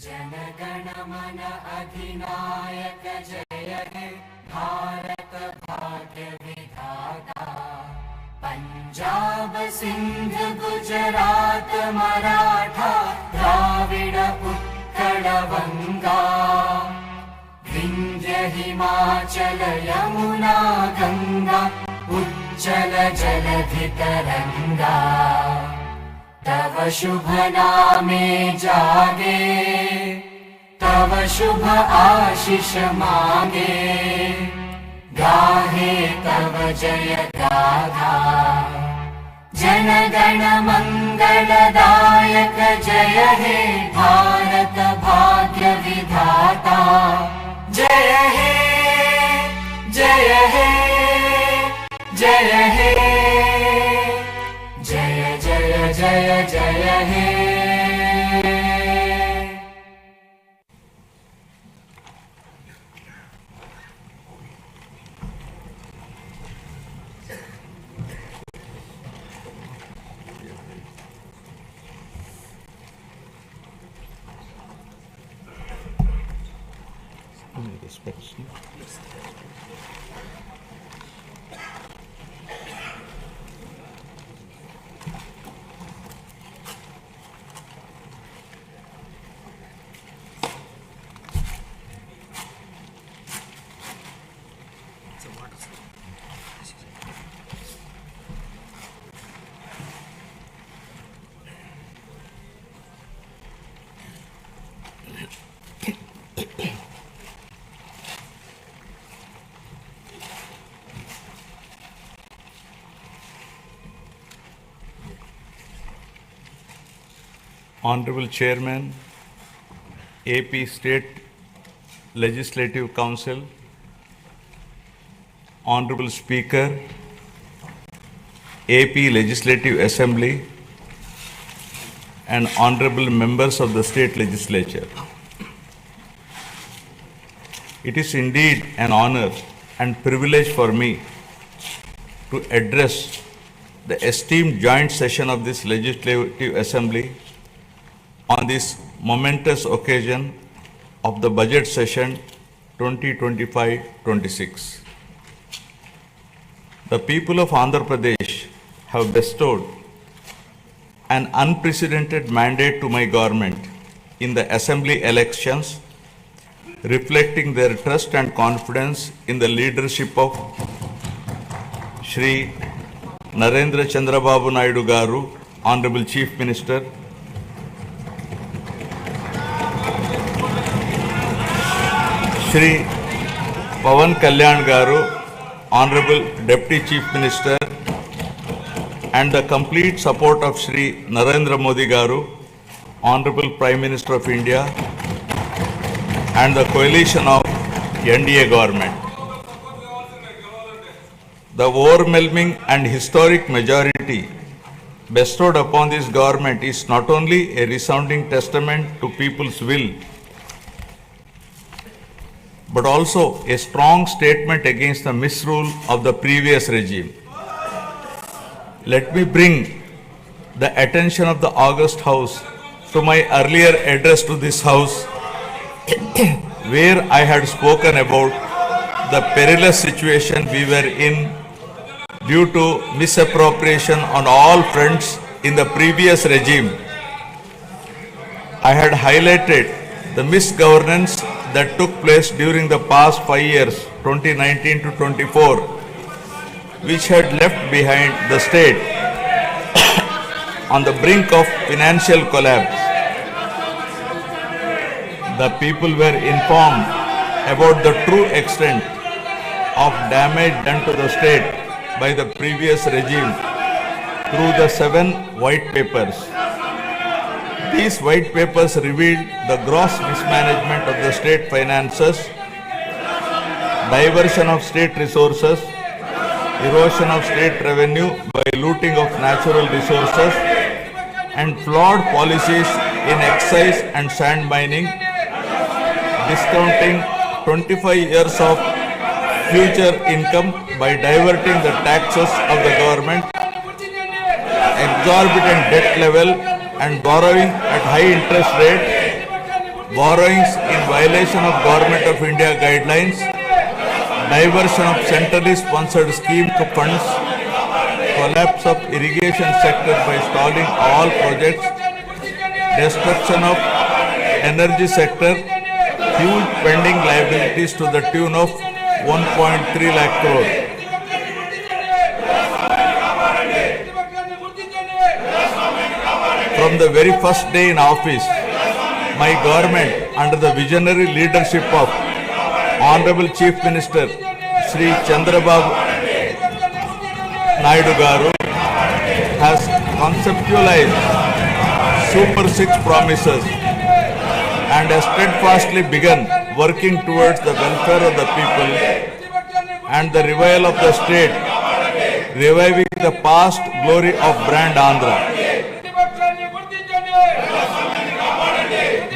जनगण मन अधिनायक जय हे भारत भाग्य विधाता। पंजाब सिंध गुजरात मराठा द्राविड उत्कल बंगा। विंध्य हिमाचल यमुना गंगा उज्जल जलधि तरंगा। तव शुभ नामे जागे तव शुभ आशीष मांगे। गाहे तव जय गाथा जन गण मंगलदायक जय हे भारत भाग्य विधाता। जय हे जय हे जय हे जय जय जय जय हे। Honorable Chairman, AP State Legislative Council, Honorable Speaker, AP Legislative Assembly, and Honorable Members of the State Legislature. It is indeed an honor and privilege for me to address the esteemed joint session of this Legislative Assembly on this momentous occasion of the budget session 2025-26. The people of Andhra Pradesh have bestowed an unprecedented mandate to my government in the assembly elections, reflecting their trust and confidence in the leadership of Shri Narendra Chandrababu Naidu Garu, Honorable Chief Minister, Shri Pawan Kalyan Garu, Honorable Deputy Chief Minister, and the complete support of Shri Narendra Modi Garu, Honorable Prime Minister of India, and the coalition of NDA government. The overwhelming and historic majority bestowed upon this government is not only a resounding testament to people's will, but also a strong statement against the misrule of the previous regime. Let me bring the attention of the August House to my earlier address to this House, where I had spoken about the perilous situation we were in due to misappropriation on all fronts in the previous regime. I had highlighted the misgovernance that took place during the past 5 years, 2019 to 24, which had left behind the state on the brink of financial collapse. The people were informed about the true extent of damage done to the state by the previous regime through the 7 white papers. These white papers revealed the gross mismanagement of the state finances, diversion of state resources, erosion of state revenue by looting of natural resources, and flawed policies in excise and sand mining, discounting 25 years of future income by diverting the taxes of the government, exorbitant debt level and borrowing at high interest rate, borrowings in violation of Government of India guidelines, diversion of centrally sponsored scheme to funds, collapse of irrigation sector by stalling all projects, destruction of energy sector, huge pending liabilities to the tune of 1.3 lakh crore. From the very first day in office, my government, under the visionary leadership of Honorable Chief Minister Sri Chandrababu Naidu Garu, has conceptualized Super 6 promises and has steadfastly begun working towards the welfare of the people and the revival of the state, reviving the past glory of brand Andhra.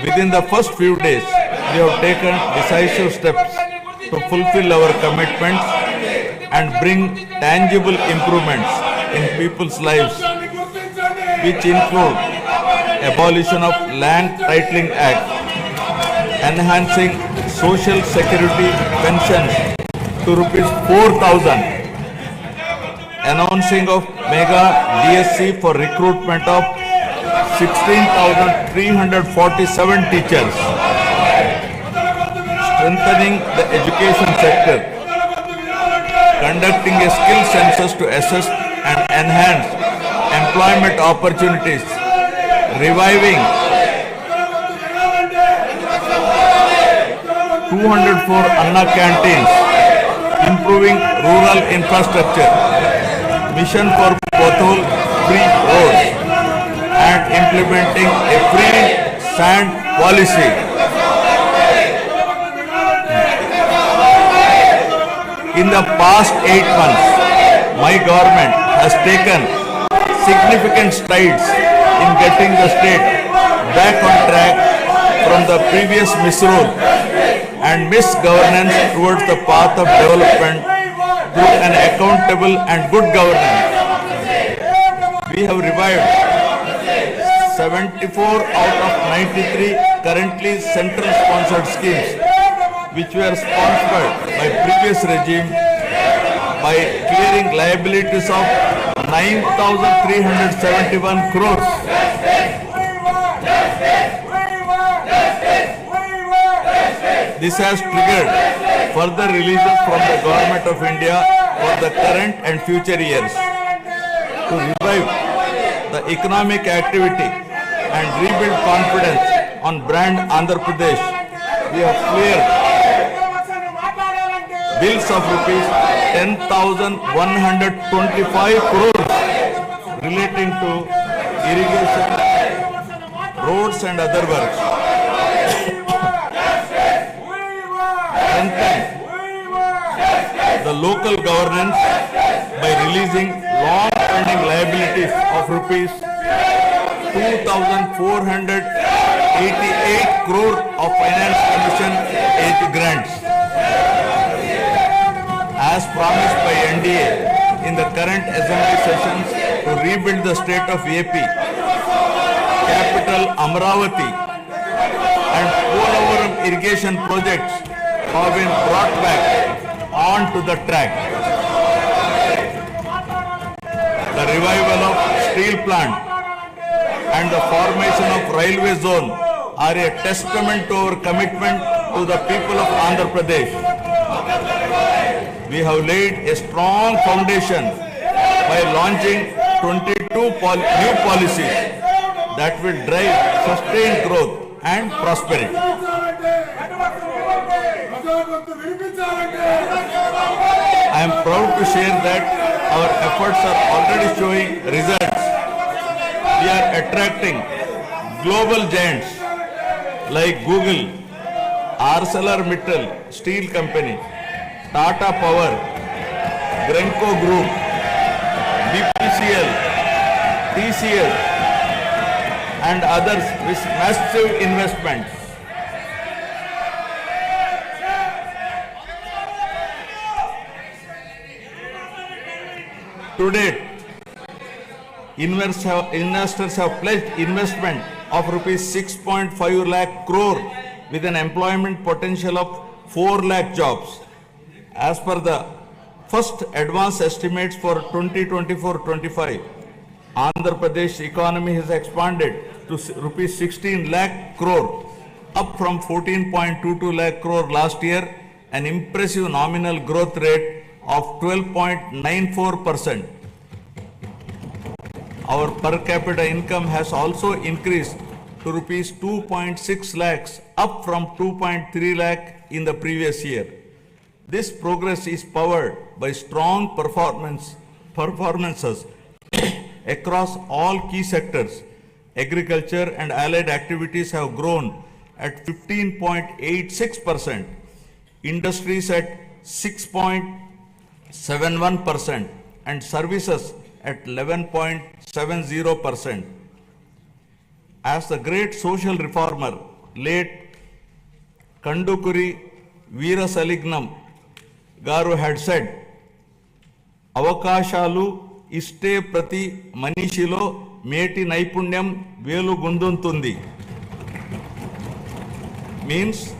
Within the first few days, we have taken decisive steps to fulfill our commitments and bring tangible improvements in people's lives, which include abolition of Land Titling Act, enhancing social security pensions to rupees 4,000, announcing of mega DSC for recruitment of 16,347 teachers, strengthening the education sector, conducting a skill census to assess and enhance employment opportunities, reviving 204 Anna canteens, improving rural infrastructure, mission for pothole free roads, and implementing a free sand policy. In the past 8 months, my government has taken significant strides in getting the state back on track from the previous misrule and misgovernance towards the path of development through an accountable and good governance. We have revived 74 out of 93 currently central sponsored schemes which were sponsored by previous regime by clearing liabilities of 9,371 crores. This has triggered further releases from the Government of India for the current and future years. To revive the economic activity and rebuild confidence on brand Andhrapradesh, we have cleared bills of rupees 10,125 crores relating to irrigation, roads and other works. Strengthen the local governance by releasing long-pending liabilities of rupees 2,488 crore of finance commission age grants. As promised by NDA in the current assembly sessions to rebuild the state of AP, capital Amravati and Polavaram irrigation projects have been brought back onto the track. The revival of steel plant and the formation of railway zone are a testament to our commitment to the people of Andhra Pradesh. We have laid a strong foundation by launching 22 new policies that will drive sustained growth and prosperity. I am proud to share that our efforts are already showing results. We are attracting global giants like Google, ArcelorMittal Steel Company, Tata Power, Grenco Group, BPCL, TCS and others with massive investments. To date, investors have pledged investment of rupees 6.5 lakh crore with an employment potential of 4 lakh jobs. As per the first advance estimates for 2024-25, Andhra Pradesh economy has expanded to rupees 16 lakh crore, up from 14.22 lakh crore last year, an impressive nominal growth rate of 12.94%. Our per capita income has also increased to rupees 2.6 lakhs, up from 2.3 lakh in the previous year. This progress is powered by strong performances across all key sectors. Agriculture and allied activities have grown at 15.86%, industries at 6.71%, and services at 11.70%. As the great social reformer, late Kandukuri Veerasalignam Garu had said, Avakashalu iste prati manishilo meti naipunyam velu gunduntundi. Means,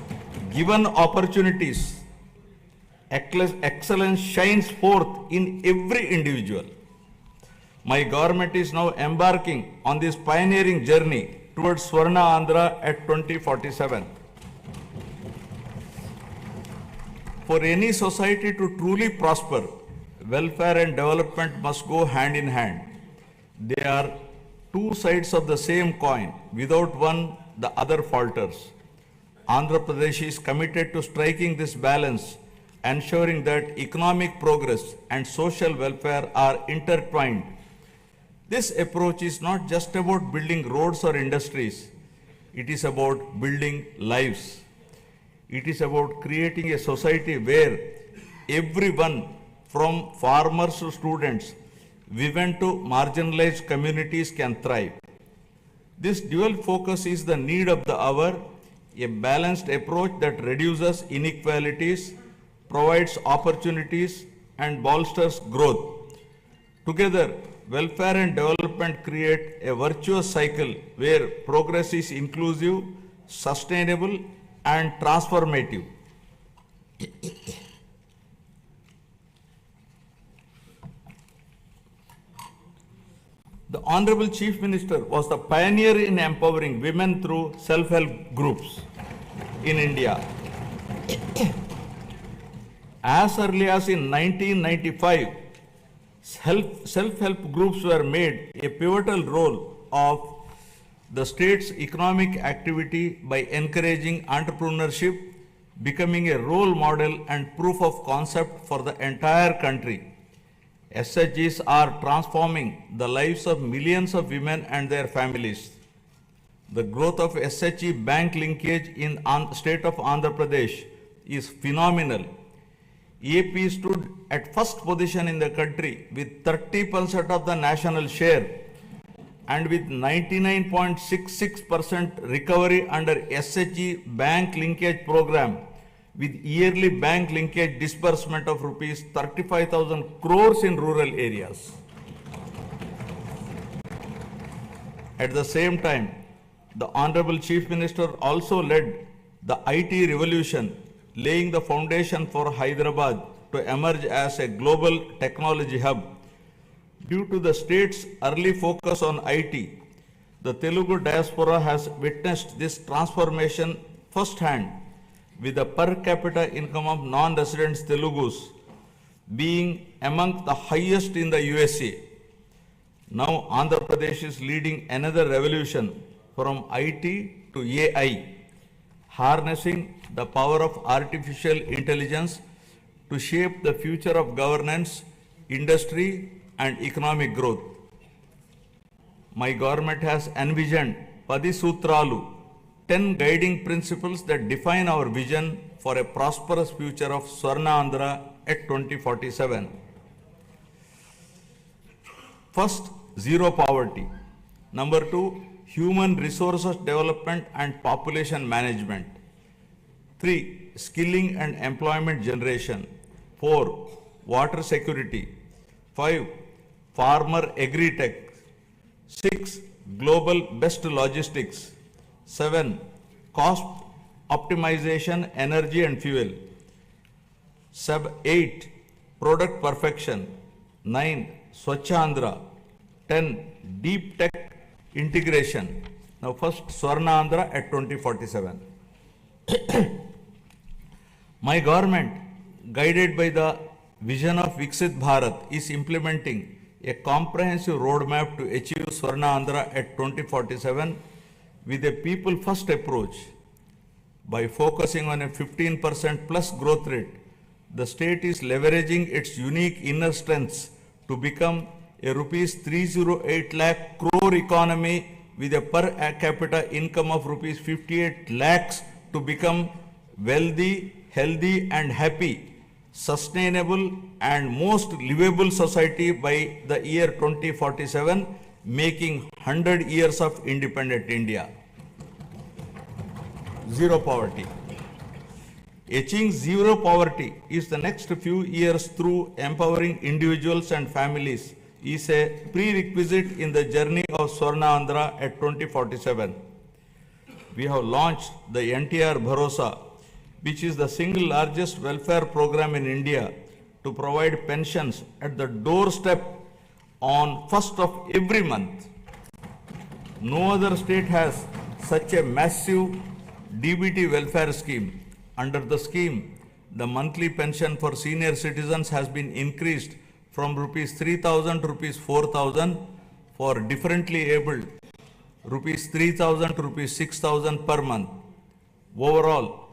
given opportunities, excellence shines forth in every individual. My government is now embarking on this pioneering journey towards Swarna Andhra at 2047. For any society to truly prosper, welfare and development must go hand in hand. They are two sides of the same coin. Without one, the other falters. Andhra Pradesh is committed to striking this balance, ensuring that economic progress and social welfare are intertwined. This approach is not just about building roads or industries. It is about building lives. It is about creating a society where everyone, from farmers to students, women to marginalized communities, can thrive. This dual focus is the need of the hour, a balanced approach that reduces inequalities, provides opportunities, and bolsters growth. Together, welfare and development create a virtuous cycle where progress is inclusive, sustainable, and transformative. The Honorable Chief Minister was the pioneer in empowering women through self-help groups in India. As early as in 1995, self-help groups were made a pivotal role of the state's economic activity by encouraging entrepreneurship, becoming a role model and proof of concept for the entire country. SHGs are transforming the lives of millions of women and their families. The growth of SHG bank linkage in the state of Andhra Pradesh is phenomenal. AP stood at first position in the country with 30% of the national share and with 99.66% recovery under SHG bank linkage program, with yearly bank linkage disbursement of rupees 35,000 crores in rural areas. At the same time, the Honorable Chief Minister also led the IT revolution, laying the foundation for Hyderabad to emerge as a global technology hub. Due to the state's early focus on IT, the Telugu diaspora has witnessed this transformation firsthand, with the per capita income of non-residents Telugus being among the highest in the USA. Now Andhra Pradesh is leading another revolution from IT to AI, harnessing the power of artificial intelligence to shape the future of governance, industry, and economic growth. My government has envisioned Padi Sutralu, 10 guiding principles that define our vision for a prosperous future of Swarna Andhra at 2047. First, zero poverty. Number 2, human resources development and population management. 3, skilling and employment generation. 4, water security. 5, farmer agri-tech. 6, global best logistics. 7, cost optimization, energy and fuel. Sub 8, product perfection. 9, Swachha Andhra. 10, deep tech integration. Now first Swarna Andhra at 2047. My government, guided by the vision of Viksit Bharat, is implementing a comprehensive roadmap to achieve Swarna Andhra at 2047 with a people first approach. By focusing on a 15% plus growth rate, the state is leveraging its unique inner strengths to become a rupees 308 lakh crore economy with a per capita income of rupees 58 lakhs to become wealthy, healthy and happy, sustainable and most livable society by the year 2047, making 100 years of independent India. Zero poverty. Achieving zero poverty is the next few years through empowering individuals and families is a prerequisite in the journey of Swarna Andhra at 2047. We have launched the NTR Bharosa, which is the single largest welfare program in India to provide pensions at the doorstep on 1st of every month. No other state has such a massive DBT welfare scheme. Under the scheme, the monthly pension for senior citizens has been increased from rupees 3,000 to rupees 4,000, for differently abled rupees 3,000 to rupees 6,000 per month. Overall,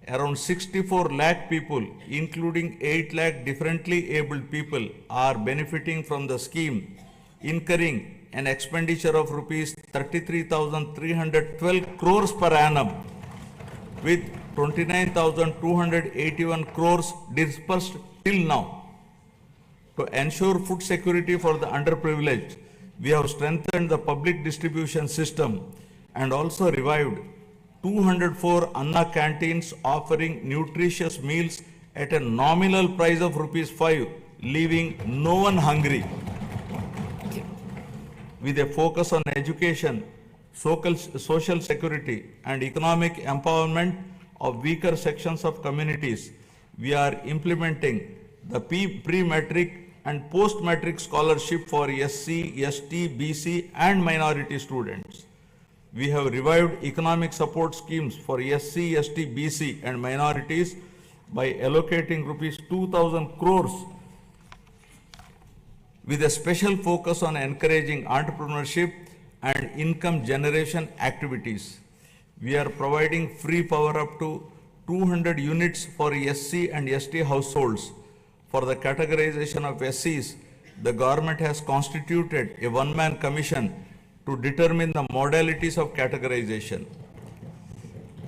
around 64 lakh people, including 8 lakh differently abled people, are benefiting from the scheme, incurring an expenditure of rupees 33,312 crores per annum, with 29,281 crores dispersed till now. To ensure food security for the underprivileged, we have strengthened the public distribution system and also revived 204 Anna canteens offering nutritious meals at a nominal price of rupees 5, leaving no one hungry. With a focus on education, social security and economic empowerment of weaker sections of communities, we are implementing the pre-matric and post-matric scholarship for SC, ST, BC and minority students. We have revived economic support schemes for SC, ST, BC and minorities by allocating rupees 2,000 crores with a special focus on encouraging entrepreneurship and income generation activities. We are providing free power up to 200 units for SC and ST households. For the categorization of SCs, the government has constituted a one-man commission to determine the modalities of categorization.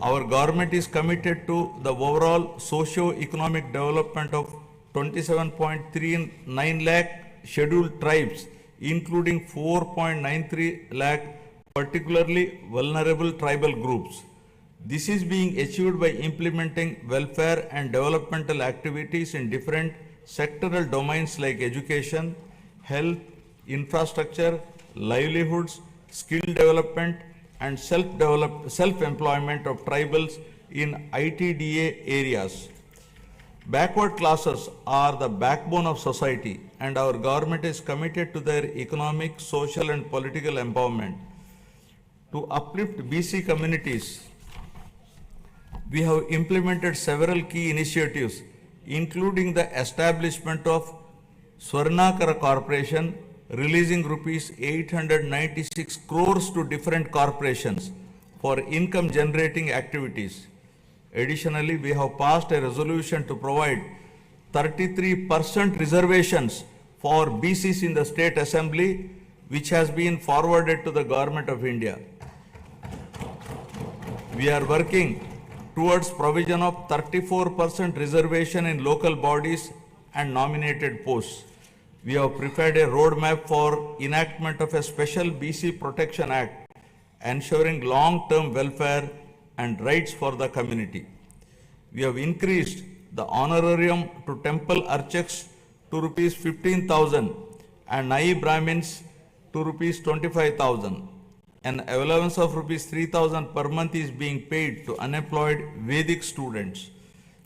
Our government is committed to the overall socio-economic development of 27.39 lakh scheduled tribes, including 4.93 lakh particularly vulnerable tribal groups. This is being achieved by implementing welfare and developmental activities in different sectoral domains like education, health, infrastructure, livelihoods, skill development and self-employment of tribals in ITDA areas. Backward classes are the backbone of society and our government is committed to their economic, social and political empowerment. To uplift BC communities, we have implemented several key initiatives, including the establishment of Swarnakara Corporation, releasing rupees 896 crores to different corporations for income generating activities. Additionally, we have passed a resolution to provide 33% reservations for BCs in the State Assembly, which has been forwarded to the Government of India. We are working towards provision of 34% reservation in local bodies and nominated posts. We have prepared a roadmap for enactment of a special BC Protection Act, ensuring long-term welfare and rights for the community. We have increased the honorarium to temple archaks to rupees 15,000 and Nai Brahmins to rupees 25,000. An allowance of rupees 3,000 per month is being paid to unemployed Vedic students.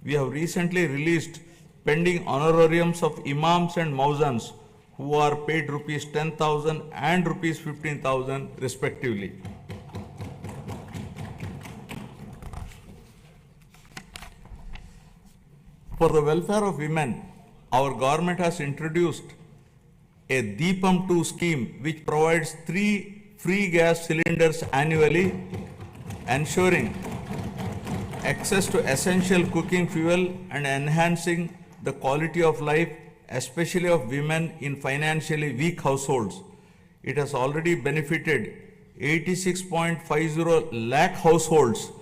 We have recently released pending honorariums of imams and mauzans who are paid rupees 10,000 and rupees 15,000 respectively. For the welfare of women, our government has introduced a Deepam 2 scheme which provides 3 free gas cylinders annually, ensuring access to essential cooking fuel and enhancing the quality of life, especially of women in financially weak households. It has already benefited 86.50 lakh households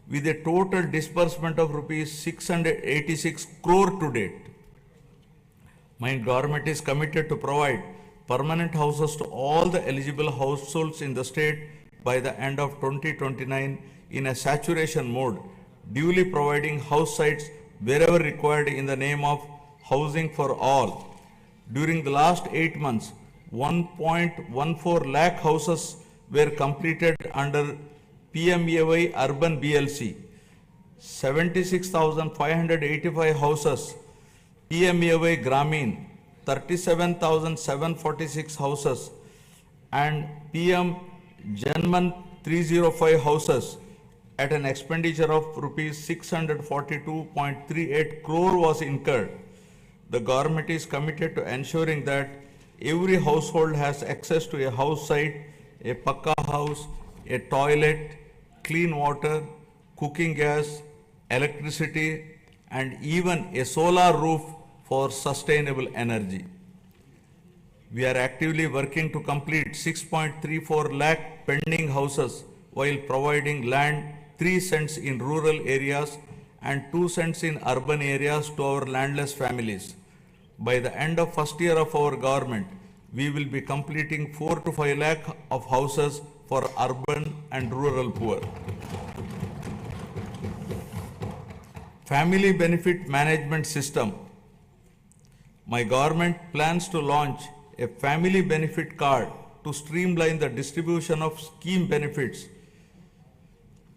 with a total disbursement of rupees 686 crore to date. My government is committed to provide permanent houses to all the eligible households in the state by the end of 2029 in a saturation mode, duly providing house sites wherever required in the name of housing for all. During the last 8 months, 1.14 lakh houses were completed under PMAY Urban BLC, 76,585 houses PMAY Grameen, 37,746 houses, and PM Janman 305 houses at an expenditure of rupees 642.38 crore was incurred. The government is committed to ensuring that every household has access to a house site, a pakka house, a toilet, clean water, cooking gas, electricity, and even a solar roof for sustainable energy. We are actively working to complete 6.34 lakh pending houses while providing land 3 cents in rural areas and 2 cents in urban areas to our landless families. By the end of first year of our government, we will be completing 4 to 5 lakh of houses for urban and rural poor. Family Benefit Management System. My government plans to launch a family benefit card to streamline the distribution of scheme benefits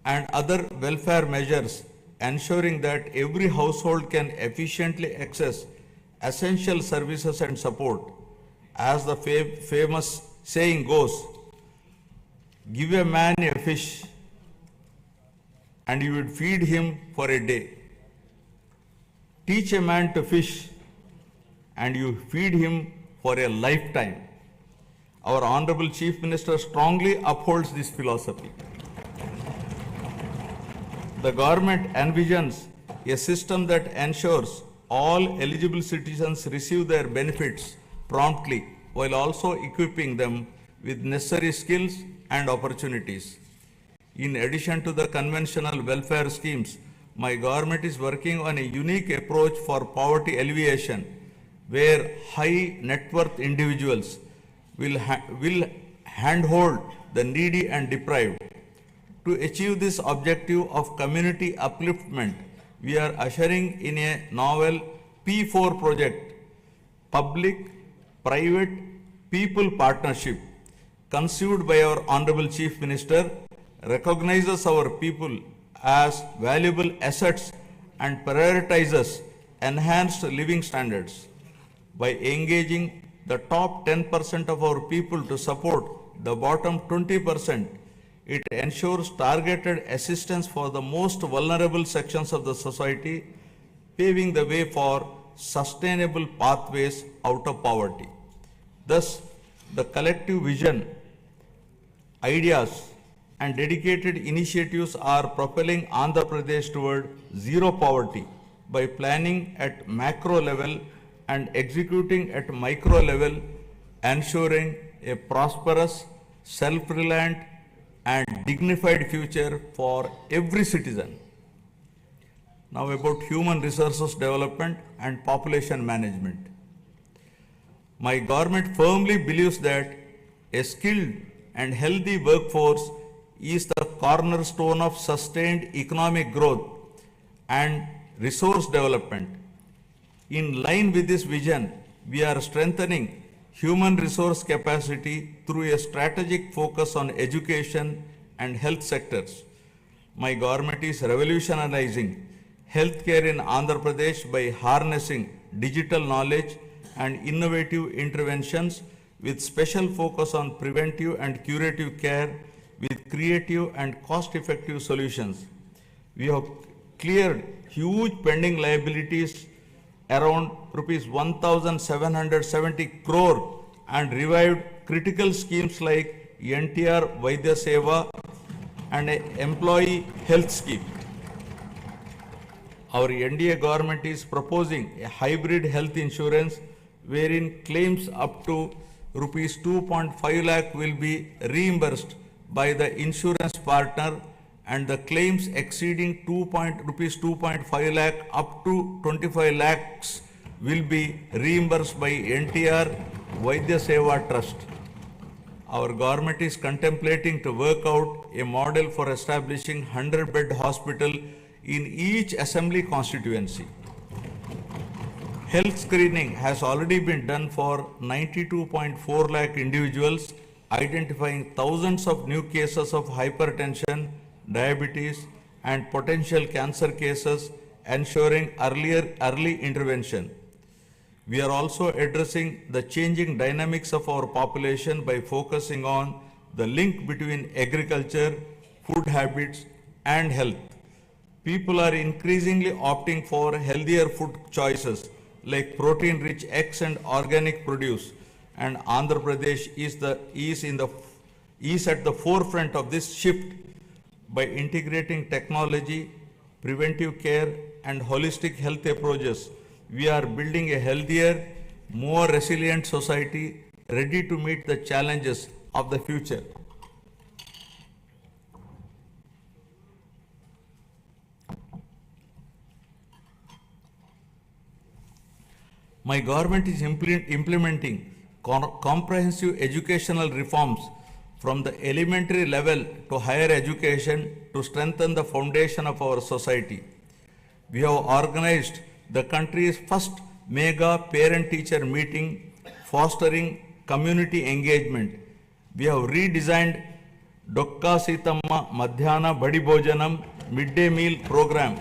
and other welfare measures, ensuring that every household can efficiently access essential services and support. As the famous saying goes, give a man a fish and you would feed him for a day. Teach a man to fish and you feed him for a lifetime. Our Honorable Chief Minister strongly upholds this philosophy. The government envisions a system that ensures all eligible citizens receive their benefits promptly while also equipping them with necessary skills and opportunities. In addition to the conventional welfare schemes, my government is working on a unique approach for poverty alleviation, where high net worth individuals will handhold the needy and deprived. To achieve this objective of community upliftment, we are ushering in a novel P4 project, Public Private People Partnership, conceived by our Honorable Chief Minister, recognizes our people as valuable assets and prioritizes enhanced living standards. By engaging the top 10% of our people to support the bottom 20%, it ensures targeted assistance for the most vulnerable sections of the society, paving the way for sustainable pathways out of poverty. Thus, the collective vision, ideas, and dedicated initiatives are propelling Andhrapradesh toward zero poverty by planning at macro level and executing at micro level, ensuring a prosperous, self-reliant, and dignified future for every citizen. Now about human resources development and population management. My government firmly believes that a skilled and healthy workforce is the cornerstone of sustained economic growth and resource development. In line with this vision, we are strengthening human resource capacity through a strategic focus on education and health sectors. My government is revolutionizing healthcare in Andhra Pradesh by harnessing digital knowledge and innovative interventions with special focus on preventive and curative care with creative and cost-effective solutions. We have cleared huge pending liabilities around rupees 1,770 crore and revived critical schemes like NTR Vaidya Seva and an employee health scheme. Our NDA government is proposing a hybrid health insurance wherein claims up to rupees 2.5 lakh will be reimbursed by the insurance partner and the claims exceeding rupees 2.5 lakh up to 25 lakhs will be reimbursed by NTR Vaidya Seva Trust. Our government is contemplating to work out a model for establishing 100-bed hospital in each assembly constituency. Health screening has already been done for 92.4 lakh individuals, identifying thousands of new cases of hypertension, diabetes, and potential cancer cases, ensuring early intervention. We are also addressing the changing dynamics of our population by focusing on the link between agriculture, food habits, and health. People are increasingly opting for healthier food choices like protein-rich eggs and organic produce, and Andhra Pradesh is at the forefront of this shift by integrating technology, preventive care, and holistic health approaches. We are building a healthier, more resilient society ready to meet the challenges of the future. My government is implementing comprehensive educational reforms from the elementary level to higher education to strengthen the foundation of our society. We have organized the country's first mega parent-teacher meeting, fostering community engagement. We have redesigned Dokka Sitamma Madhyana Badi Bhojanam midday meal program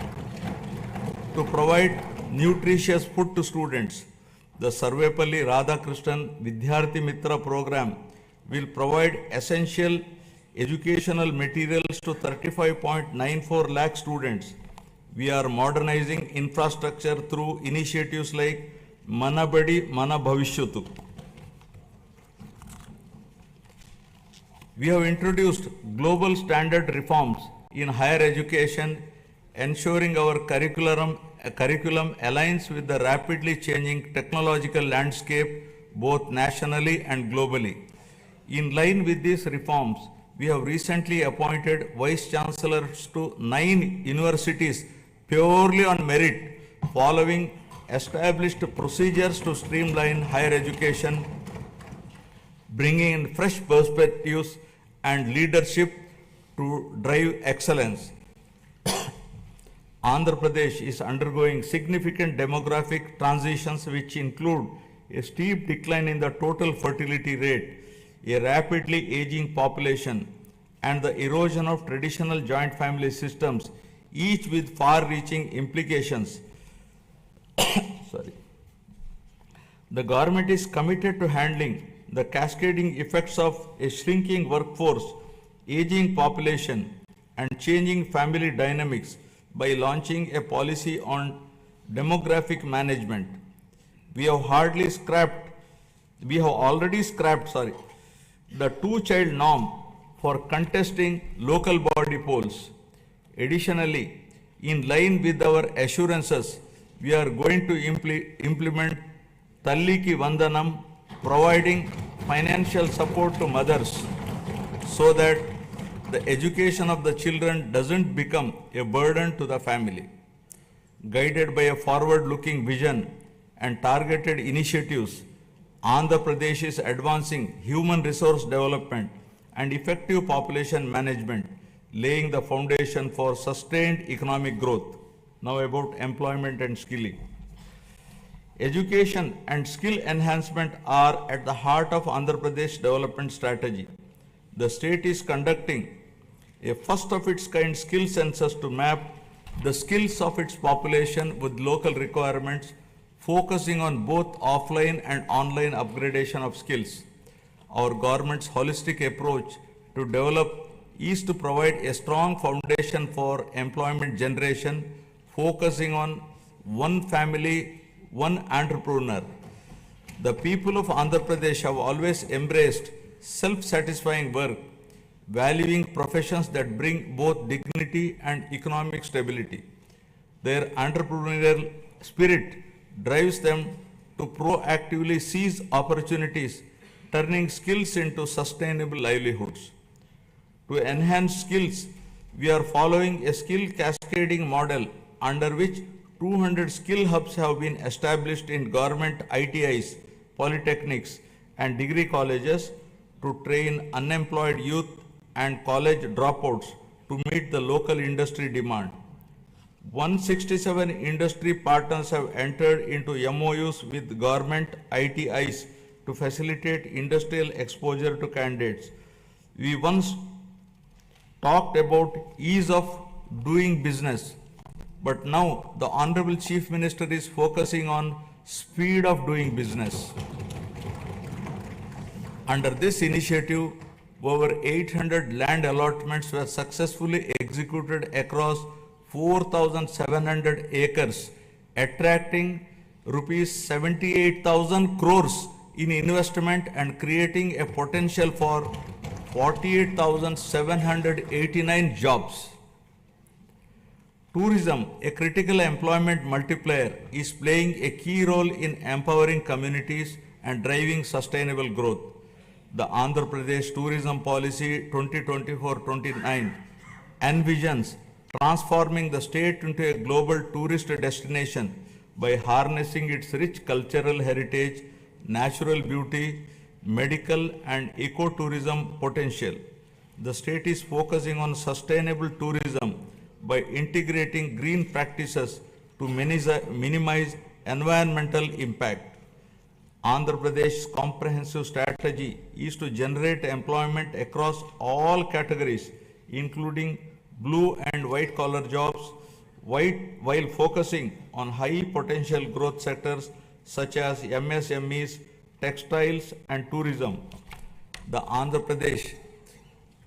to provide nutritious food to students. The Sarvepalli Radhakrishnan Vidyarthi Mitra program will provide essential educational materials to 35.94 lakh students. We are modernizing infrastructure through initiatives like Mana Badi Mana Bhavishyatu. We have introduced global standard reforms in higher education, ensuring our curriculum aligns with the rapidly changing technological landscape both nationally and globally. In line with these reforms, we have recently appointed vice chancellors to 9 universities purely on merit, following established procedures to streamline higher education, bringing in fresh perspectives and leadership to drive excellence. Andhra Pradesh is undergoing significant demographic transitions which include a steep decline in the total fertility rate, a rapidly aging population, and the erosion of traditional joint family systems, each with far-reaching implications. The government is committed to handling the cascading effects of a shrinking workforce, aging population, and changing family dynamics by launching a policy on demographic management. We have already scrapped the two-child norm for contesting local body polls. Additionally, in line with our assurances, we are going to implement Talliki Vandanam, providing financial support to mothers so that the education of the children doesn't become a burden to the family. Guided by a forward-looking vision and targeted initiatives, Andhra Pradesh is advancing human resource development and effective population management, laying the foundation for sustained economic growth. Now about employment and skilling. Education and skill enhancement are at the heart of Andhra Pradesh development strategy. The state is conducting a first of its kind skill census to map the skills of its population with local requirements, focusing on both offline and online upgradation of skills. Our government's holistic approach to develop is to provide a strong foundation for employment generation, focusing on one family, one entrepreneur. The people of Andhra Pradesh have always embraced self-satisfying work, valuing professions that bring both dignity and economic stability. Their entrepreneurial spirit drives them to proactively seize opportunities, turning skills into sustainable livelihoods. To enhance skills, we are following a skill cascading model under which 200 skill hubs have been established in government ITIs, polytechnics, and degree colleges to train unemployed youth and college dropouts to meet the local industry demand. 167 industry partners have entered into MOUs with government ITIs to facilitate industrial exposure to candidates. We once talked about ease of doing business, but now the Honorable Chief Minister is focusing on speed of doing business. Under this initiative, over 800 land allotments were successfully executed across 4,700 acres, attracting rupees 78,000 crores in investment and creating a potential for 48,789 jobs. Tourism, a critical employment multiplier, is playing a key role in empowering communities and driving sustainable growth. The Andhra Pradesh Tourism Policy 2024-29 envisions transforming the state into a global tourist destination by harnessing its rich cultural heritage, natural beauty, medical and ecotourism potential. The state is focusing on sustainable tourism by integrating green practices to minimize environmental impact. Andhra Pradesh's comprehensive strategy is to generate employment across all categories, including blue and white collar jobs, while focusing on high potential growth sectors such as MSMEs, textiles and tourism. The Andhra Pradesh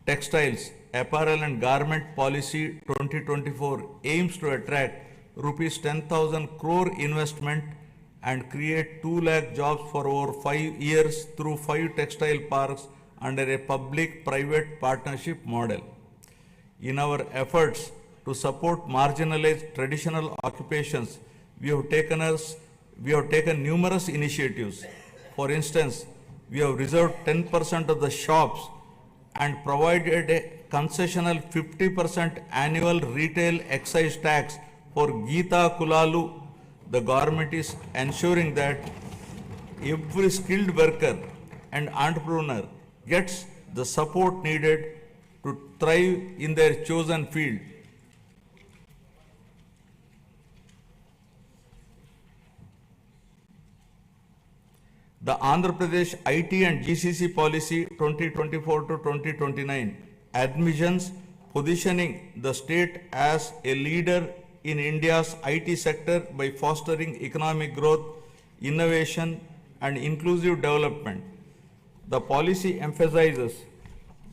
Textiles, Apparel and Garment Policy 2024 aims to attract rupees 10,000 crore investment and create 2 lakh jobs for over 5 years through 5 textile parks under a public-private partnership model. In our efforts to support marginalized traditional occupations, we have taken numerous initiatives. For instance, we have reserved 10% of the shops and provided a concessional 50% annual retail excise tax for Geeta Kulalu. The government is ensuring that every skilled worker and entrepreneur gets the support needed to thrive in their chosen field. The Andhra Pradesh IT and GCC Policy 2024-2029 envisions positioning the state as a leader in India's IT sector by fostering economic growth, innovation, and inclusive development. The policy emphasizes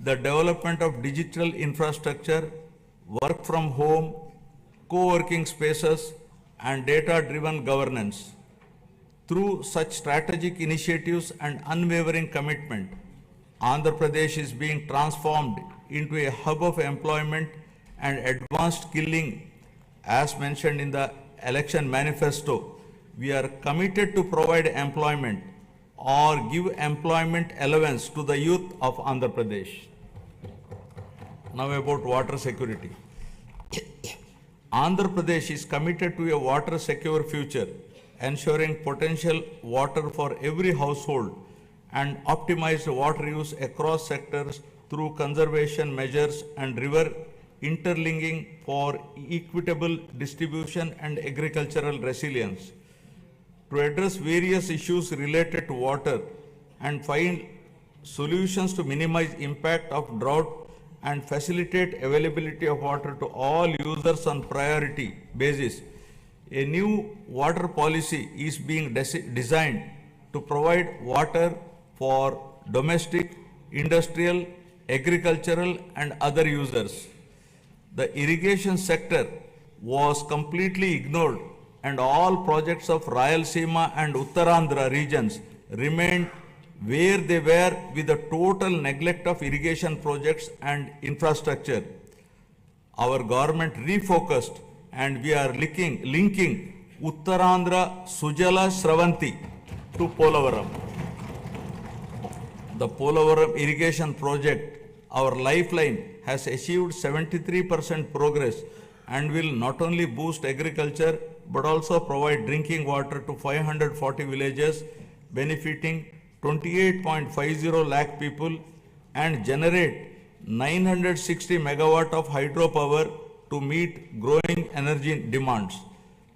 the development of digital infrastructure, work from home, co-working spaces, and data-driven governance. Through such strategic initiatives and unwavering commitment, Andhra Pradesh is being transformed into a hub of employment and advanced skilling. As mentioned in the election manifesto, we are committed to provide employment or give employment allowance to the youth of Andhra Pradesh. Now about water security. Andhra Pradesh is committed to a water secure future, ensuring potential water for every household and optimized water use across sectors through conservation measures and river interlinking for equitable distribution and agricultural resilience. to address various issues related to water and find solutions to minimize impact of drought and facilitate availability of water to all users on priority basis. A new water policy is being designed to provide water for domestic, industrial, agricultural and other users. The irrigation sector was completely ignored and all projects of Rayalaseema and Uttarandhra regions remained where they were with the total neglect of irrigation projects and infrastructure. Our government refocused and we are linking Uttarandhra Sujala Sravanti to Polavaram. The Polavaram irrigation project, our lifeline, has achieved 73% progress and will not only boost agriculture but also provide drinking water to 540 villages, benefiting 28.50 lakh people and generate 960 megawatt of hydropower to meet growing energy demands.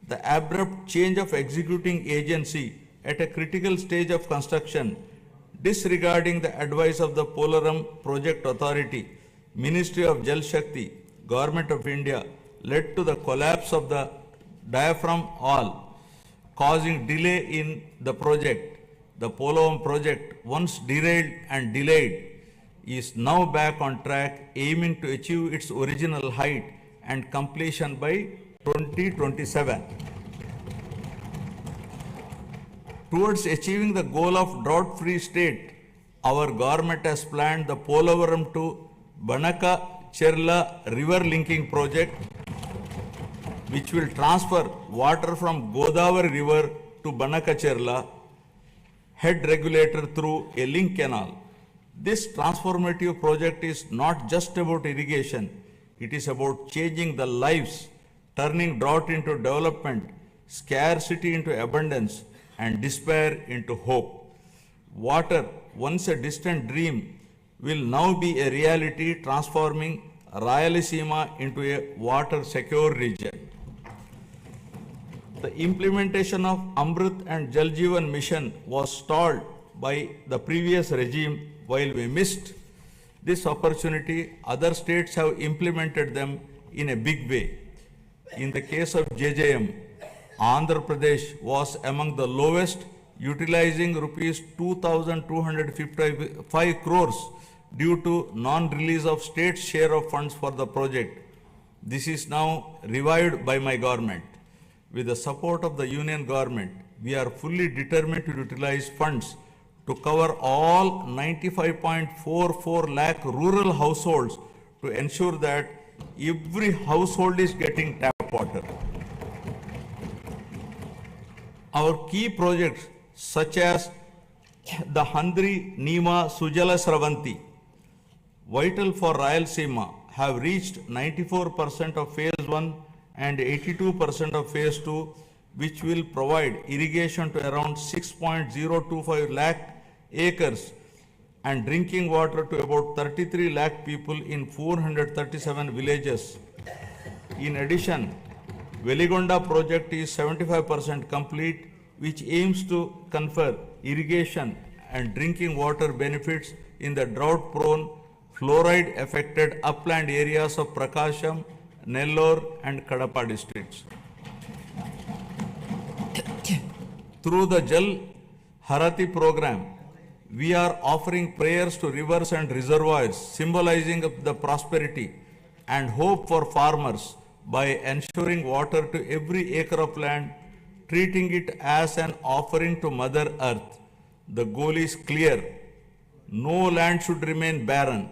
The abrupt change of executing agency at a critical stage of construction, disregarding the advice of the Polavaram Project Authority, Ministry of Jal Shakti, Government of India, led to the collapse of the diaphragm wall, causing delay in the project. The Polavaram project, once derailed and delayed, is now back on track, aiming to achieve its original height and completion by 2027. Towards achieving the goal of drought-free state, our government has planned the Polavaram to Banaka-Cherla river linking project, which will transfer water from Godavari river to Banaka-Cherla head regulator through a link canal. This transformative project is not just about irrigation, it is about changing the lives, turning drought into development, scarcity into abundance, and despair into hope. Water, once a distant dream, will now be a reality, transforming Rayalaseema into a water-secure region. The implementation of Amrit and Jal Jeevan mission was stalled by the previous regime. While we missed this opportunity, other states have implemented them in a big way. In the case of JJM, Andhrapradesh was among the lowest, utilizing rupees 2,255 crores due to non-release of state's share of funds for the project. This is now revived by my government. With the support of the union government, we are fully determined to utilize funds to cover all 95.44 lakh rural households to ensure that every household is getting tap water. Our key projects such as the Handri Nima Sujala Sravanti, vital for Rayalaseema, have reached 94% of phase 1 and 82% of phase 2, which will provide irrigation to around 6.025 lakh acres and drinking water to about 33 lakh people in 437 villages. In addition, Veligonda project is 75% complete, which aims to confer irrigation and drinking water benefits in the drought-prone, fluoride-affected upland areas of Prakasham, Nellore and Kadapa districts. Through the Jal Harati program, we are offering prayers to rivers and reservoirs, symbolizing the prosperity and hope for farmers by ensuring water to every acre of land, treating it as an offering to Mother Earth. The goal is clear. No land should remain barren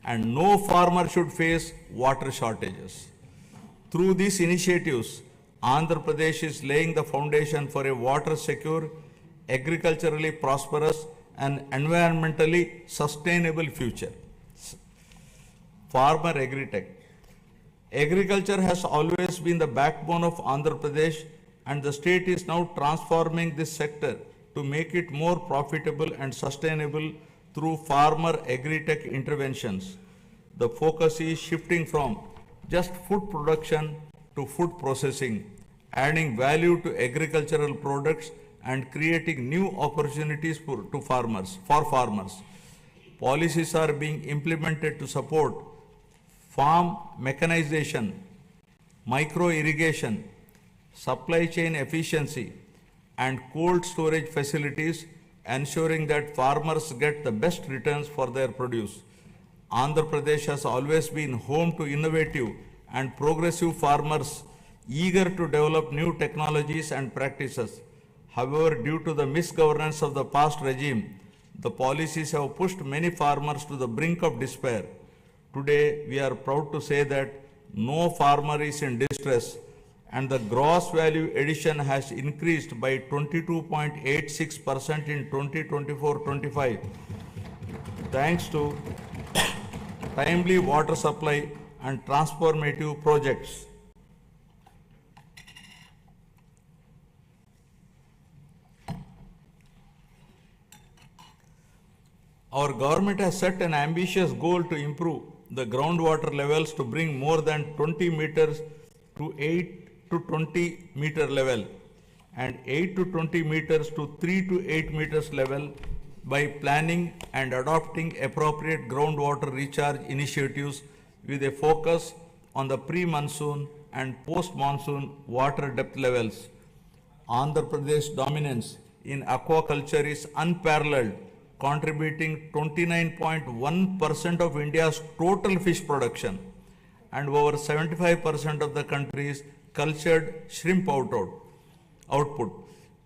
and no farmer should face water shortages. Through these initiatives, Andhra Pradesh is laying the foundation for a water-secure, agriculturally prosperous and environmentally sustainable future. Farmer Agritech. Agriculture has always been the backbone of Andhra Pradesh, and the state is now transforming this sector to make it more profitable and sustainable through farmer agri-tech interventions. The focus is shifting from just food production to food processing, adding value to agricultural products and creating new opportunities for farmers. Policies are being implemented to support farm mechanization, micro irrigation, supply chain efficiency, and cold storage facilities, ensuring that farmers get the best returns for their produce. Andhra Pradesh has always been home to innovative and progressive farmers eager to develop new technologies and practices. However, due to the misgovernance of the past regime, the policies have pushed many farmers to the brink of despair. Today, we are proud to say that no farmer is in distress, and the gross value addition has increased by 22.86% in 2024-25 thanks to timely water supply and transformative projects. Our government has set an ambitious goal to improve the groundwater levels to bring more than 20 meters to 8 to 20 meter level and 8 to 20 meters to 3 to 8 meters level by planning and adopting appropriate groundwater recharge initiatives with a focus on the pre-monsoon and post-monsoon water depth levels. Andhra Pradesh dominance in aquaculture is unparalleled, contributing 29.1% of India's total fish production and over 75% of the country's cultured shrimp output.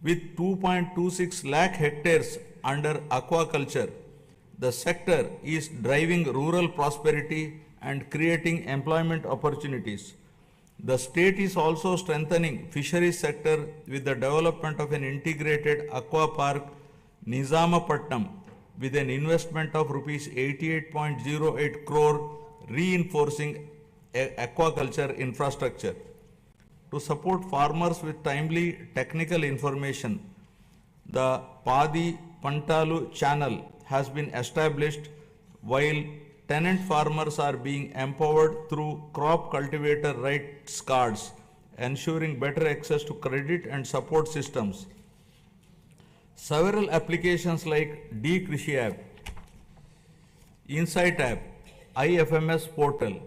With 2.26 lakh hectares under aquaculture, the sector is driving rural prosperity and creating employment opportunities. The state is also strengthening fisheries sector with the development of an integrated aqua park Nizamapatnam with an investment of rupees 88.08 crore, reinforcing aquaculture infrastructure. To support farmers with timely technical information, the Padi Pantalu channel has been established, while tenant farmers are being empowered through crop cultivator rights cards, ensuring better access to credit and support systems. Several applications like D-Krishi app, Insight app, IFMS portal,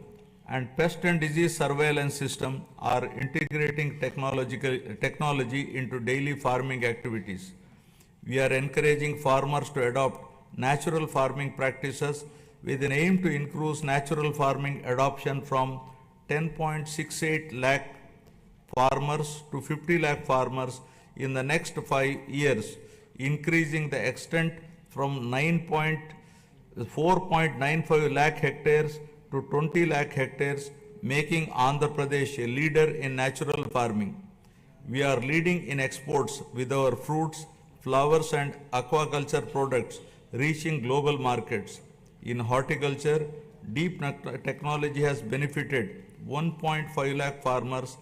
and pest and disease surveillance system are integrating technology into daily farming activities. We are encouraging farmers to adopt natural farming practices with an aim to increase natural farming adoption from 10.68 lakh farmers to 50 lakh farmers in the next 5 years, increasing the extent from 4.95 lakh hectares to 20 lakh hectares, making Andhra Pradesh a leader in natural farming. We are leading in exports with our fruits, flowers and aquaculture products reaching global markets. In horticulture, deep technology has benefited 1.5 lakh farmers,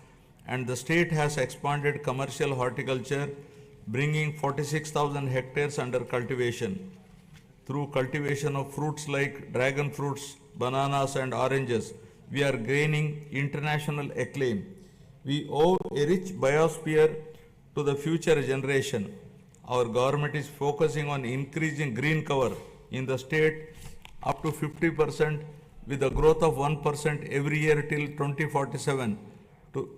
and the state has expanded commercial horticulture, bringing 46,000 hectares under cultivation. Through cultivation of fruits like dragon fruits, bananas and oranges, we are gaining international acclaim. We owe a rich biosphere to the future generation. Our government is focusing on increasing green cover in the state up to 50% with a growth of 1% every year till 2047 to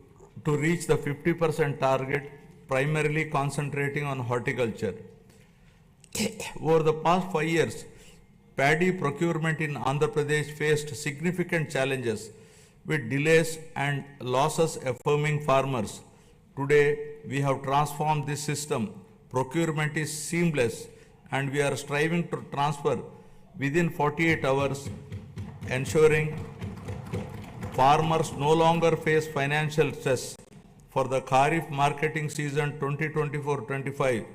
reach the 50% target, primarily concentrating on horticulture. Over the past 5 years, paddy procurement in Andhra Pradesh faced significant challenges with delays and losses affirming farmers. Today, we have transformed this system. Procurement is seamless and we are striving to transfer within 48 hours, ensuring farmers no longer face financial stress. For the Kharif marketing season 2024-25,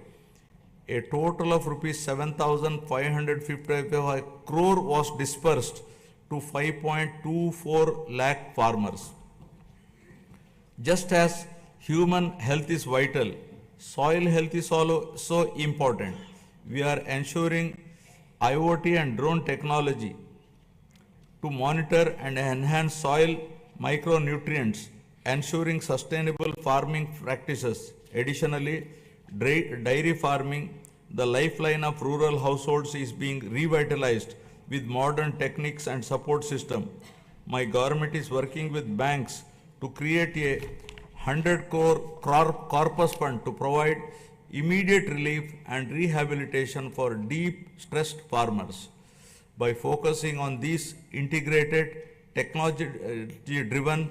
a total of rupees 7,555 crore was dispersed to 5.24 lakh farmers. Just as human health is vital, soil health is also important. We are ensuring IoT and drone technology to monitor and enhance soil micronutrients ensuring sustainable farming practices. Additionally, dairy farming, the lifeline of rural households, is being revitalized with modern techniques and support system. My government is working with banks to create a 100 crore corpus fund to provide immediate relief and rehabilitation for deep stressed farmers. By focusing on these integrated technology driven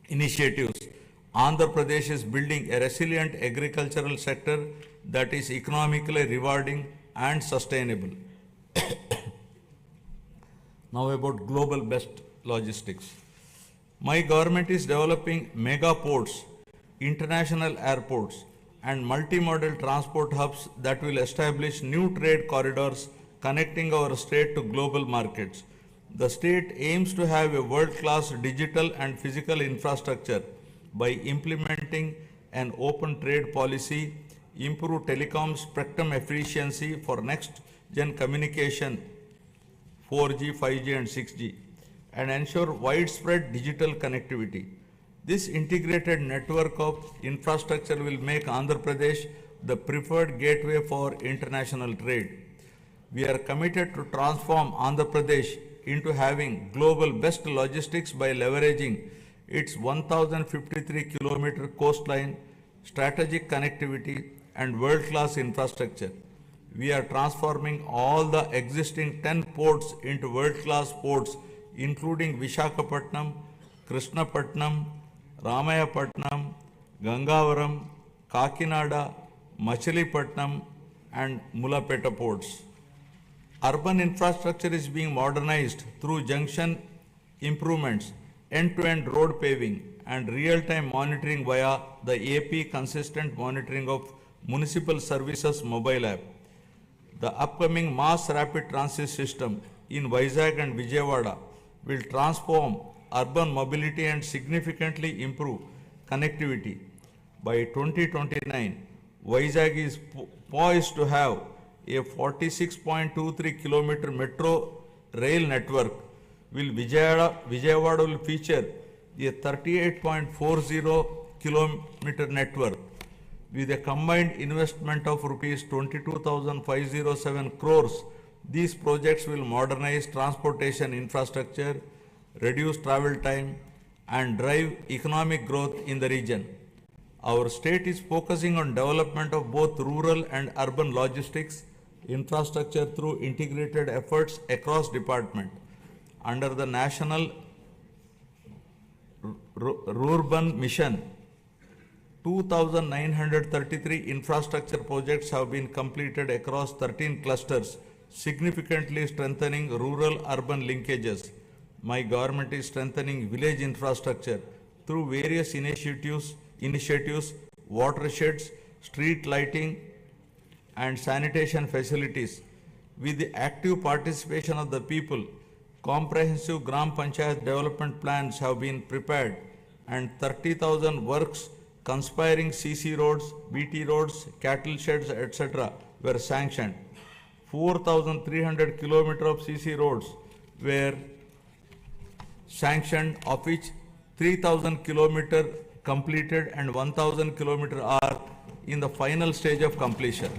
initiatives, Andhra Pradesh is building a resilient agricultural sector that is economically rewarding and sustainable. Now about global best logistics. My government is developing mega ports, international airports, and multimodal transport hubs that will establish new trade corridors connecting our state to global markets. The state aims to have a world-class digital and physical infrastructure by implementing an open trade policy, improve telecom spectrum efficiency for next-gen communication 4G, 5G and 6G, and ensure widespread digital connectivity. This integrated network of infrastructure will make Andhra Pradesh the preferred gateway for international trade. We are committed to transform Andhra Pradesh into having global best logistics by leveraging its 1053 kilometer coastline, strategic connectivity and world-class infrastructure. We are transforming all the existing 10 ports into world-class ports, including Vishakhapatnam, Krishnapatnam, Ramayapatnam, Gangavaram, Kakinada, Machilipatnam and Mulapeta ports. Urban infrastructure is being modernized through junction improvements, end-to-end road paving and real-time monitoring via the AP Consistent Monitoring of Municipal Services mobile app. The upcoming mass rapid transit system in Vizag and Vijayawada will transform urban mobility and significantly improve connectivity. By 2029, Vizag is poised to have a 46.23 kilometer metro rail network, while Vijayawada will feature a 38.40 kilometer network. With a combined investment of rupees 22,507 crores, these projects will modernize transportation infrastructure, reduce travel time, and drive economic growth in the region. Our state is focusing on development of both rural and urban logistics infrastructure through integrated efforts across department. Under the National Rural Mission, 2,933 infrastructure projects have been completed across 13 clusters, significantly strengthening rural-urban linkages. My government is strengthening village infrastructure through various initiatives, watersheds, street lighting, and sanitation facilities. With the active participation of the people, comprehensive Gram Panchayat development plans have been prepared and 30,000 works conspiring CC roads, BT roads, cattle sheds, etc. were sanctioned. 4,300 kilometers of CC roads were sanctioned, of which 3,000 kilometers completed and 1,000 kilometers are in the final stage of completion.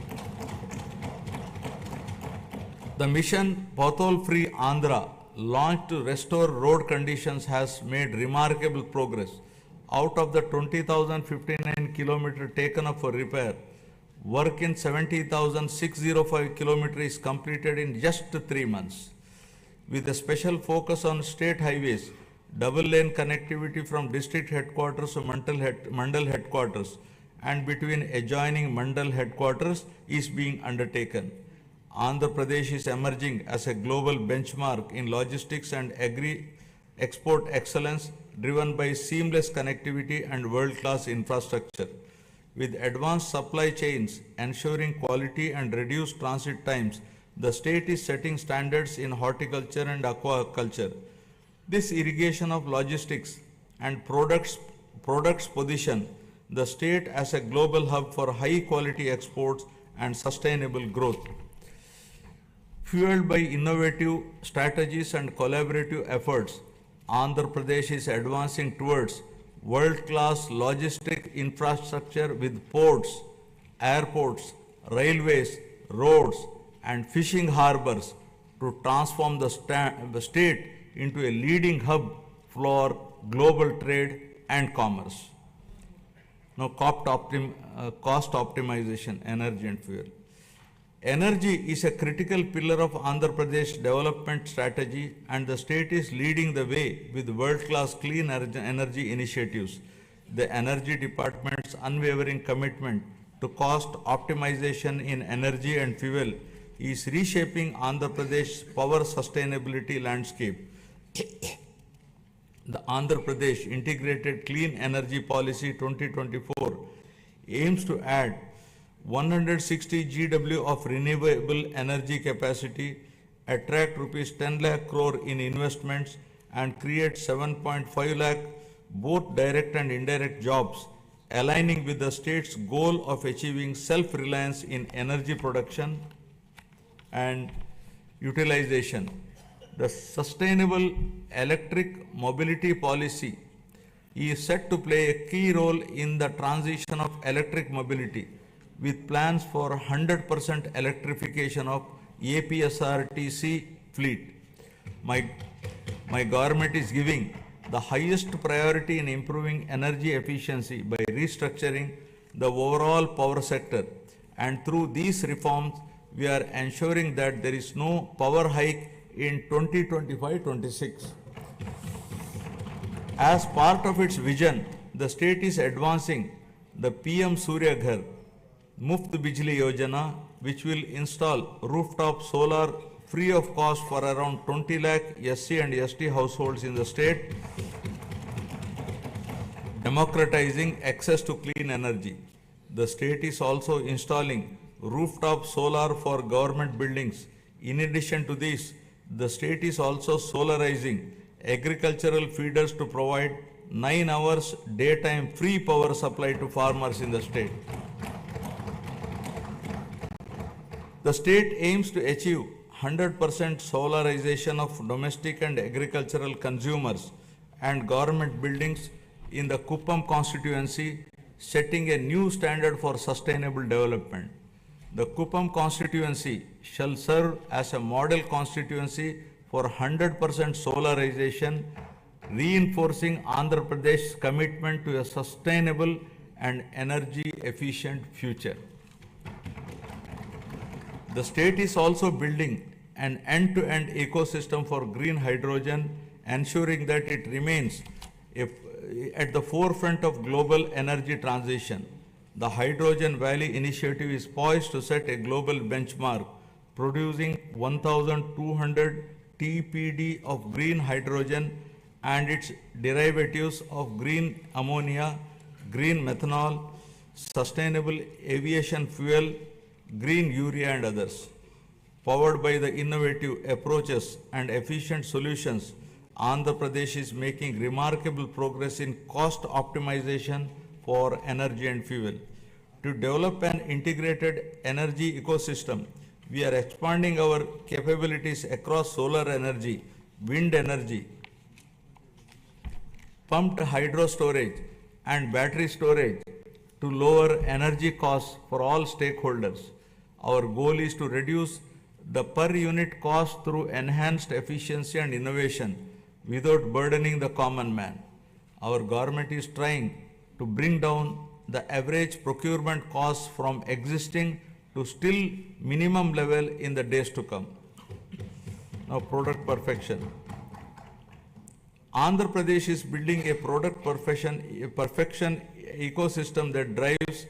The mission Pothole Free Andhra, launched to restore road conditions, has made remarkable progress. Out of the 20,059 kilometers taken up for repair, work in 70,605 kilometers is completed in just 3 months. With a special focus on state highways, double lane connectivity from district headquarters to Mandal headquarters and between adjoining Mandal headquarters is being undertaken. Andhra Pradesh is emerging as a global benchmark in logistics and agri-export excellence, driven by seamless connectivity and world-class infrastructure. With advanced supply chains ensuring quality and reduced transit times, the state is setting standards in horticulture and aquaculture. This irrigation of logistics and products position the state as a global hub for high-quality exports and sustainable growth. Fueled by innovative strategies and collaborative efforts, Andhra Pradesh is advancing towards world-class logistic infrastructure with ports, airports, railways, roads, and fishing harbors to transform the state into a leading hub for global trade and commerce. Now, cost optimization, energy and fuel. Energy is a critical pillar of Andhra Pradesh development strategy, and the state is leading the way with world-class clean energy initiatives. The Energy Department's unwavering commitment to cost optimization in energy and fuel is reshaping Andhra Pradesh's power sustainability landscape. The Andhra Pradesh Integrated Clean Energy Policy 2024 aims to add 160 GW of renewable energy capacity, attract rupees 10 lakh crore in investments, and create 7.5 lakh both direct and indirect jobs, aligning with the state's goal of achieving self-reliance in energy production and utilization. The Sustainable Electric Mobility Policy is set to play a key role in the transition of electric mobility, with plans for 100% electrification of APSRTC fleet. My government is giving the highest priority in improving energy efficiency by restructuring the overall power sector, and through these reforms, we are ensuring that there is no power hike in 2025-26. As part of its vision, the state is advancing the PM Surya Ghar Muft Bijli Yojana, which will install rooftop solar free of cost for around 20 lakh SC and ST households in the state, democratizing access to clean energy. The state is also installing rooftop solar for government buildings. In addition to this, the state is also solarizing agricultural feeders to provide 9 hours daytime free power supply to farmers in the state. The state aims to achieve 100% solarization of domestic and agricultural consumers and government buildings in the Kuppam constituency, setting a new standard for sustainable development. The Kuppam constituency shall serve as a model constituency for 100% solarization, reinforcing Andhra Pradesh's commitment to a sustainable and energy efficient future. The state is also building an end-to-end ecosystem for green hydrogen, ensuring that it remains at the forefront of global energy transition. The Hydrogen Valley initiative is poised to set a global benchmark, producing 1,200 TPD of green hydrogen and its derivatives of green ammonia, green methanol, sustainable aviation fuel, green urea and others. Powered by the innovative approaches and efficient solutions, Andhra Pradesh is making remarkable progress in cost optimization for energy and fuel. To develop an integrated energy ecosystem, we are expanding our capabilities across solar energy, wind energy, pumped hydro storage, and battery storage to lower energy costs for all stakeholders. Our goal is to reduce the per unit cost through enhanced efficiency and innovation without burdening the common man. Our government is trying to bring down the average procurement costs from existing to still minimum level in the days to come. Now, product perfection. Andhra Pradesh is building a product perfection ecosystem that drives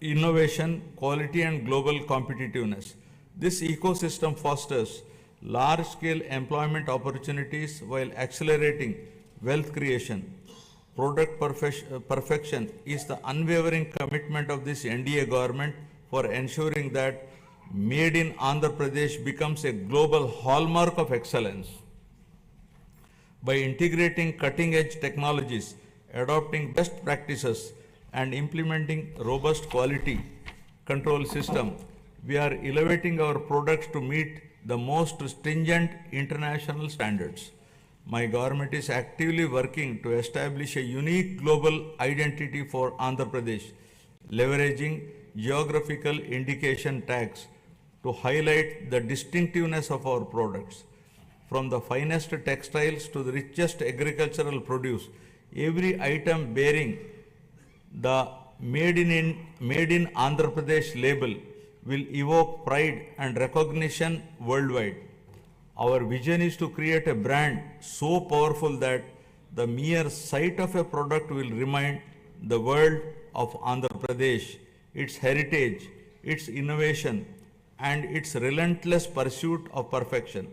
innovation, quality and global competitiveness. This ecosystem fosters large-scale employment opportunities while accelerating wealth creation. Product perfection is the unwavering commitment of this NDA government for ensuring that Made in Andhra Pradesh becomes a global hallmark of excellence. By integrating cutting-edge technologies, adopting best practices, and implementing robust quality control system, we are elevating our products to meet the most stringent international standards. My government is actively working to establish a unique global identity for Andhra Pradesh, leveraging geographical indication tags to highlight the distinctiveness of our products. From the finest textiles to the richest agricultural produce, every item bearing the Made in Andhra Pradesh label will evoke pride and recognition worldwide. Our vision is to create a brand so powerful that the mere sight of a product will remind the world of Andhra Pradesh, its heritage, its innovation, and its relentless pursuit of perfection.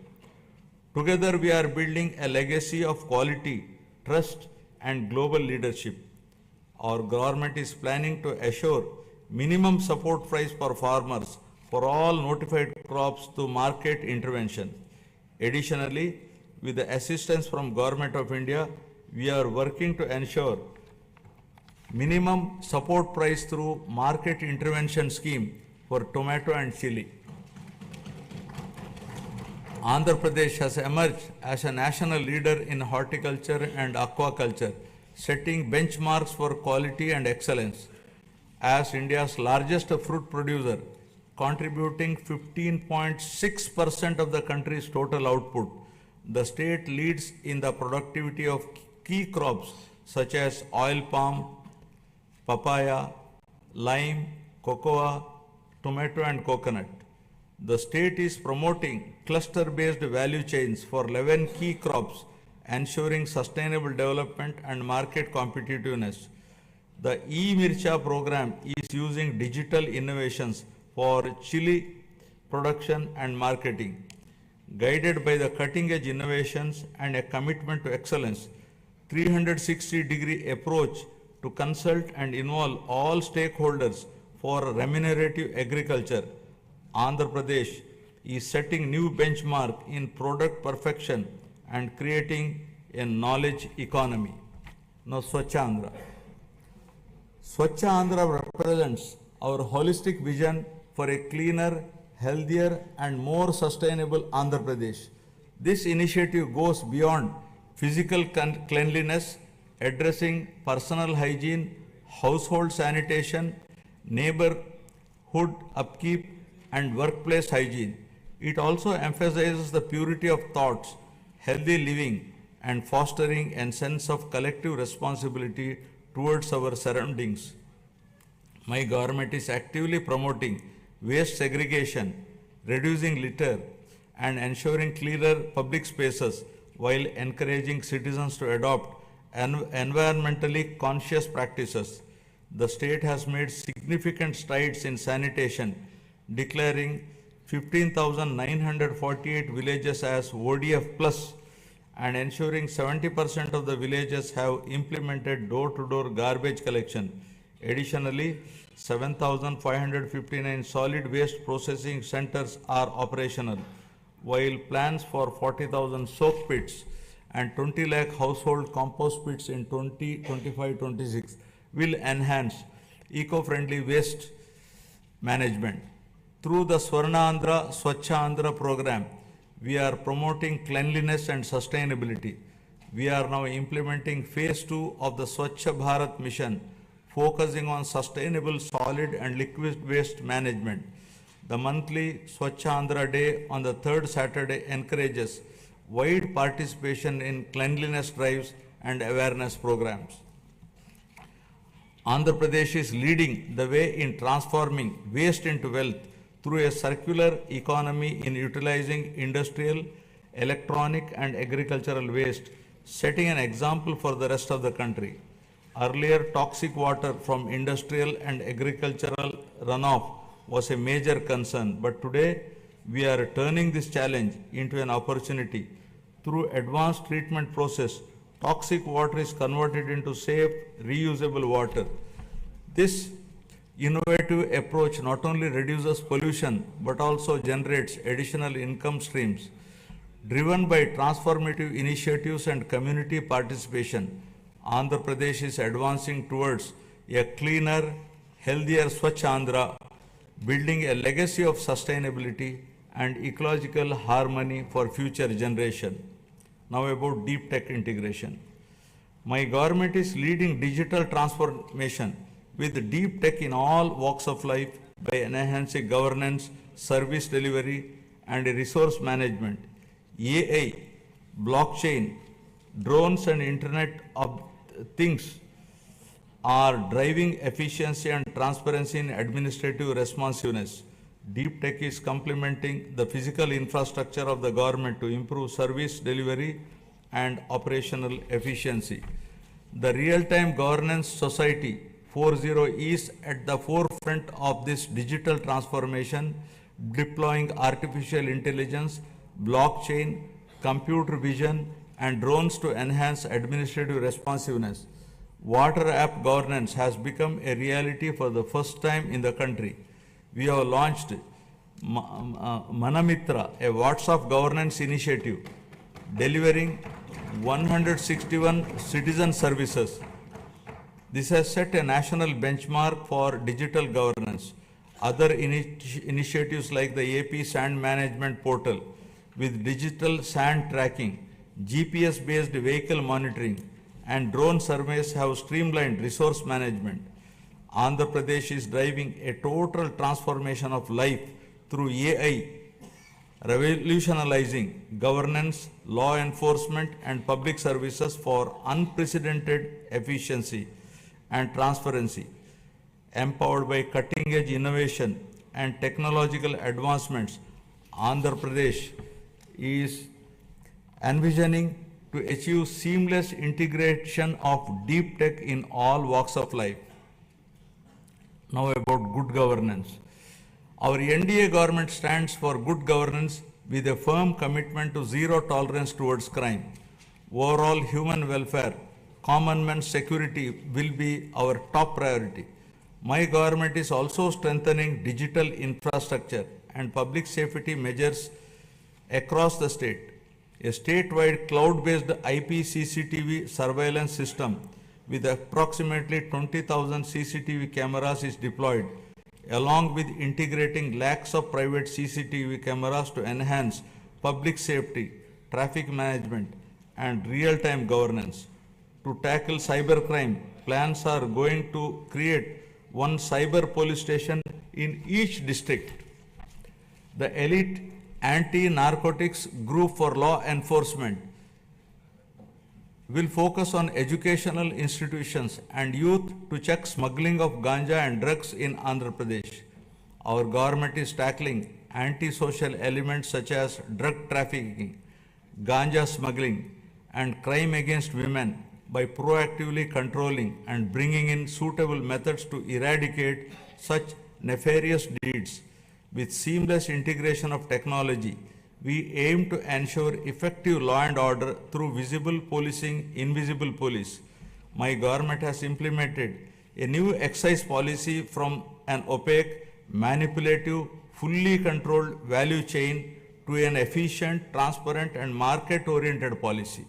Together, we are building a legacy of quality, trust, and global leadership. Our government is planning to assure minimum support price for farmers for all notified crops through market intervention. Additionally, with the assistance from Government of India, we are working to ensure minimum support price through market intervention scheme for tomato and chili. Andhra Pradesh has emerged as a national leader in horticulture and aquaculture, setting benchmarks for quality and excellence. As India's largest fruit producer, contributing 15.6% of the country's total output, the state leads in the productivity of key crops such as oil palm, papaya, lime, cocoa, tomato and coconut. The state is promoting cluster-based value chains for 11 key crops, ensuring sustainable development and market competitiveness. The e-Mircha program is using digital innovations for chili production and marketing. Guided by the cutting-edge innovations and a commitment to excellence, 360-degree approach to consult and involve all stakeholders for remunerative agriculture, Andhra Pradesh is setting new benchmark in product perfection and creating a knowledge economy. Now, Swachh Andhra. Swachh Andhra represents our holistic vision for a cleaner, healthier and more sustainable Andhra Pradesh. This initiative goes beyond physical cleanliness, addressing personal hygiene, household sanitation, neighborhood upkeep and workplace hygiene. It also emphasizes the purity of thoughts, healthy living and fostering a sense of collective responsibility towards our surroundings. My government is actively promoting waste segregation, reducing litter, and ensuring cleaner public spaces while encouraging citizens to adopt environmentally conscious practices. The state has made significant strides in sanitation, declaring 15,948 villages as ODF plus and ensuring 70% of the villages have implemented door-to-door garbage collection. Additionally, 7,559 solid waste processing centers are operational, while plans for 40,000 soak pits and 20 lakh household compost pits in 2025-26 will enhance eco-friendly waste management. Through the Swarna Andhra, Swachh Andhra program, we are promoting cleanliness and sustainability. We are now implementing phase 2 of the Swachh Bharat mission, focusing on sustainable solid and liquid waste management. The monthly Swachh Andhra Day on the third Saturday encourages wide participation in cleanliness drives and awareness programs. Andhra Pradesh is leading the way in transforming waste into wealth through a circular economy in utilizing industrial, electronic and agricultural waste, setting an example for the rest of the country. Earlier, toxic water from industrial and agricultural runoff was a major concern, but today we are turning this challenge into an opportunity. Through advanced treatment process, toxic water is converted into safe, reusable water. This innovative approach not only reduces pollution but also generates additional income streams. Driven by transformative initiatives and community participation, Andhra Pradesh is advancing towards a cleaner, healthier Swachh Andhra, building a legacy of sustainability and ecological harmony for future generation. Now about deep tech integration. My government is leading digital transformation with deep tech in all walks of life by enhancing governance, service delivery, and resource management. AI, blockchain, drones, and Internet of Things are driving efficiency and transparency in administrative responsiveness. Deep tech is complementing the physical infrastructure of the government to improve service delivery and operational efficiency. The Real-Time Governance Society 40 is at the forefront of this digital transformation, deploying artificial intelligence, blockchain, computer vision, and drones to enhance administrative responsiveness. Water app governance has become a reality for the first time in the country. We have launched Manamitra, a WhatsApp governance initiative, delivering 161 citizen services. This has set a national benchmark for digital governance. Other initiatives like the AP Sand Management Portal with digital sand tracking, GPS-based vehicle monitoring, and drone surveys have streamlined resource management. Andhrapradesh is driving a total transformation of life through AI, revolutionizing governance, law enforcement, and public services for unprecedented efficiency and transparency. Empowered by cutting-edge innovation and technological advancements, Andhra Pradesh is envisioning to achieve seamless integration of deep tech in all walks of life. Now about good governance. Our NDA government stands for good governance with a firm commitment to zero tolerance towards crime. Overall human welfare, common man's security will be our top priority. My government is also strengthening digital infrastructure and public safety measures across the state. A statewide cloud-based IP CCTV surveillance system with approximately 20,000 CCTV cameras is deployed, along with integrating lakhs of private CCTV cameras to enhance public safety, traffic management, and real-time governance. To tackle cybercrime, plans are going to create one cyber police station in each district. The elite anti-narcotics group for law enforcement will focus on educational institutions and youth to check smuggling of ganja and drugs in Andhra Pradesh. Our government is tackling anti-social elements such as drug trafficking, ganja smuggling, and crime against women by proactively controlling and bringing in suitable methods to eradicate such nefarious deeds. With seamless integration of technology, we aim to ensure effective law and order through visible policing, invisible police. My government has implemented a new excise policy from an opaque, manipulative, fully controlled value chain to an efficient, transparent, and market-oriented policy.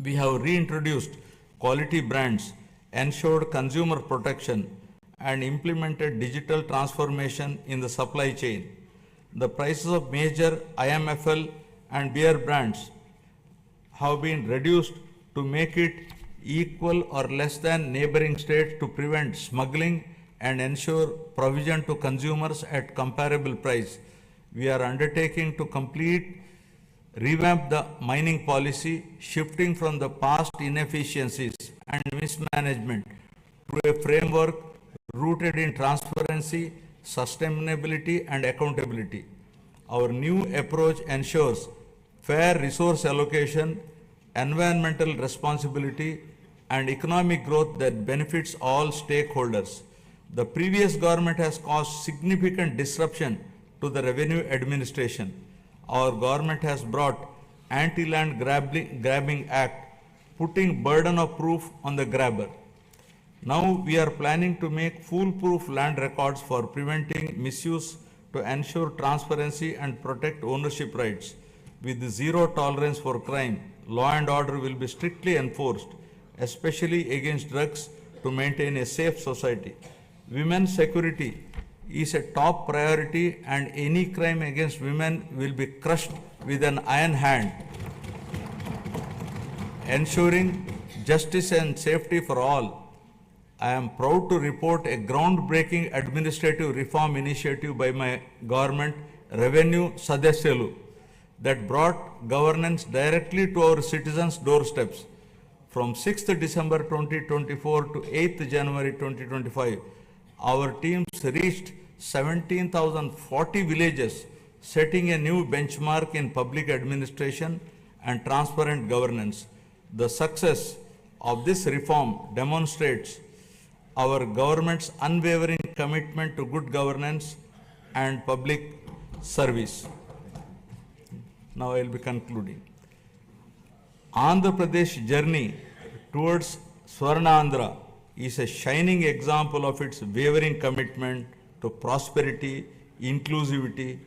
We have reintroduced quality brands, ensured consumer protection, and implemented digital transformation in the supply chain. The prices of major IMFL and beer brands have been reduced to make it equal or less than neighboring states to prevent smuggling and ensure provision to consumers at comparable price. We are undertaking to revamp the mining policy, shifting from the past inefficiencies and mismanagement to a framework rooted in transparency, sustainability, and accountability. Our new approach ensures fair resource allocation, environmental responsibility, and economic growth that benefits all stakeholders. The previous government has caused significant disruption to the revenue administration. Our government has brought Anti-Land Grabbing Act, putting burden of proof on the grabber. Now we are planning to make foolproof land records for preventing misuse to ensure transparency and protect ownership rights. With zero tolerance for crime, law and order will be strictly enforced, especially against drugs, to maintain a safe society. Women's security is a top priority, and any crime against women will be crushed with an iron hand, ensuring justice and safety for all. I am proud to report a groundbreaking administrative reform initiative by my government, Revenue Sadasyalu, that brought governance directly to our citizens' doorsteps. From 6th December 2024 to 8th January 2025, our teams reached 17,040 villages, setting a new benchmark in public administration and transparent governance. The success of this reform demonstrates our government's unwavering commitment to good governance and public service. Now I will be concluding. Andhra Pradesh journey towards Swarnandhra is a shining example of its wavering commitment to prosperity, inclusivity,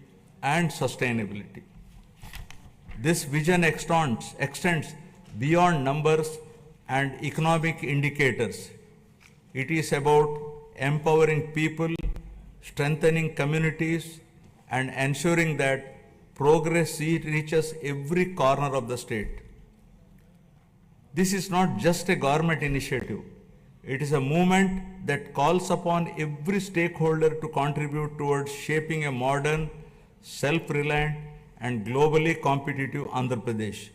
and sustainability. This vision extends beyond numbers and economic indicators. It is about empowering people, strengthening communities, and ensuring that progress reaches every corner of the state. This is not just a government initiative. It is a movement that calls upon every stakeholder to contribute towards shaping a modern, self-reliant, and globally competitive Andhra Pradesh.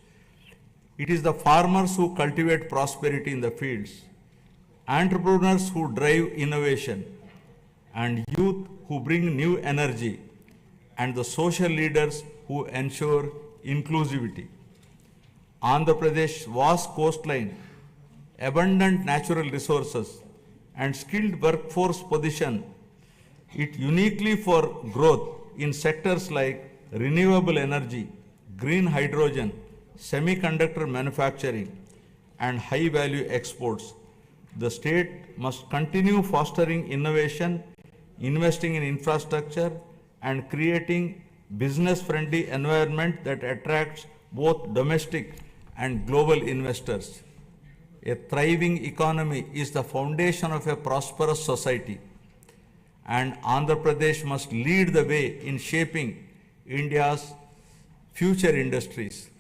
It is the farmers who cultivate prosperity in the fields, entrepreneurs who drive innovation, and youth who bring new energy, and the social leaders who ensure inclusivity. Andhra Pradesh's vast coastline, abundant natural resources, and skilled workforce position it uniquely for growth in sectors like renewable energy, green hydrogen, semiconductor manufacturing, and high-value exports. The state must continue fostering innovation, investing in infrastructure, and creating business-friendly environment that attracts both domestic and global investors. A thriving economy is the foundation of a prosperous society, and Andhra Pradesh must lead the way in shaping India's future industries.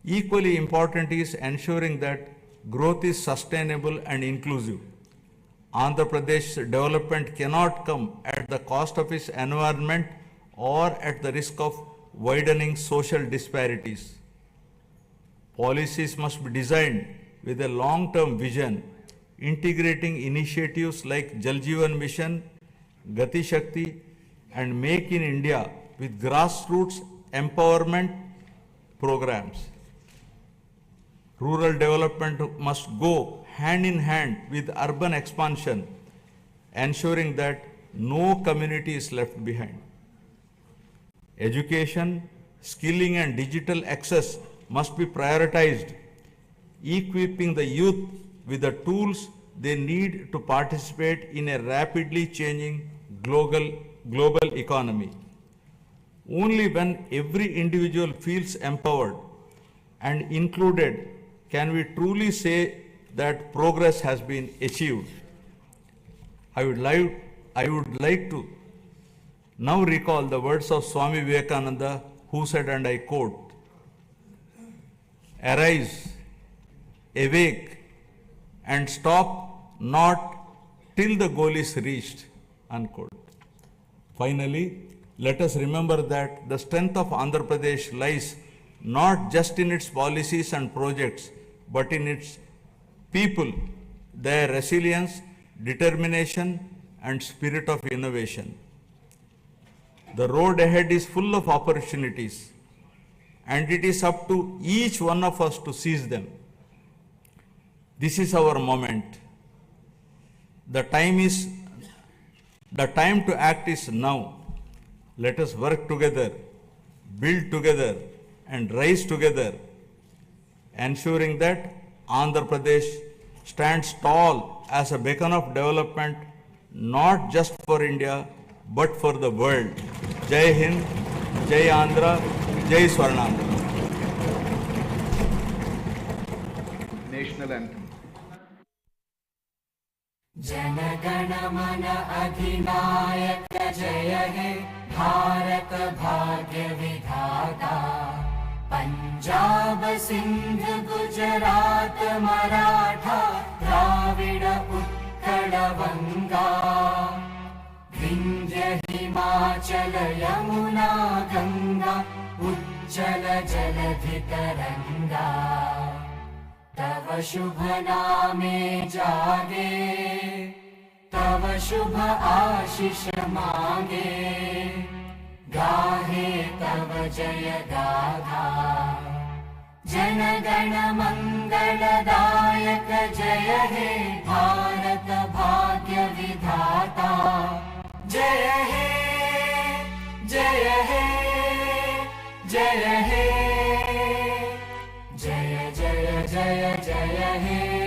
Equally important is ensuring that growth is sustainable and inclusive. Andhra Pradesh's development cannot come at the cost of its environment or at the risk of widening social disparities. Policies must be designed with a long-term vision, integrating initiatives like Jal Jeevan Mission, Gati Shakti, and Make in India with grassroots empowerment programs. Rural development must go hand in hand with urban expansion, ensuring that no community is left behind. Education, skilling, and digital access must be prioritized, equipping the youth with the tools they need to participate in a rapidly changing global economy. Only when every individual feels empowered and included can we truly say that progress has been achieved. I would like to now recall the words of Swami Vivekananda, who said, and I quote, "Arise, awake, and stop not till the goal is reached," unquote. Finally, let us remember that the strength of Andhra Pradesh lies not just in its policies and projects, but in its people, their resilience, determination, and spirit of innovation. The road ahead is full of opportunities, and it is up to each one of us to seize them. This is our moment. The time to act is now. Let us work together, build together, and rise together, ensuring that Andhra Pradesh stands tall as a beacon of development, not just for India, but for the world. Jai Hind, Jai Andhra, Jai Swarnandhra. National anthem. Jana Gana मन अधिनायक जय हे भारत भाग्य विधाता। पंजाब सिंध गुजरात मराठा द्राविड उत्कल वंगा। विंध्य हिमाचल यमुना गंगा उच्चल जलधि तरंगा। तव शुभ नामे जागे तव शुभ आशीष मांगे। गाहे तव जय गाथा जन गण मंगलदायक। जय हे भारत भाग्य विधाता। जय हे जय हे जय हे जय जय जय जय हे।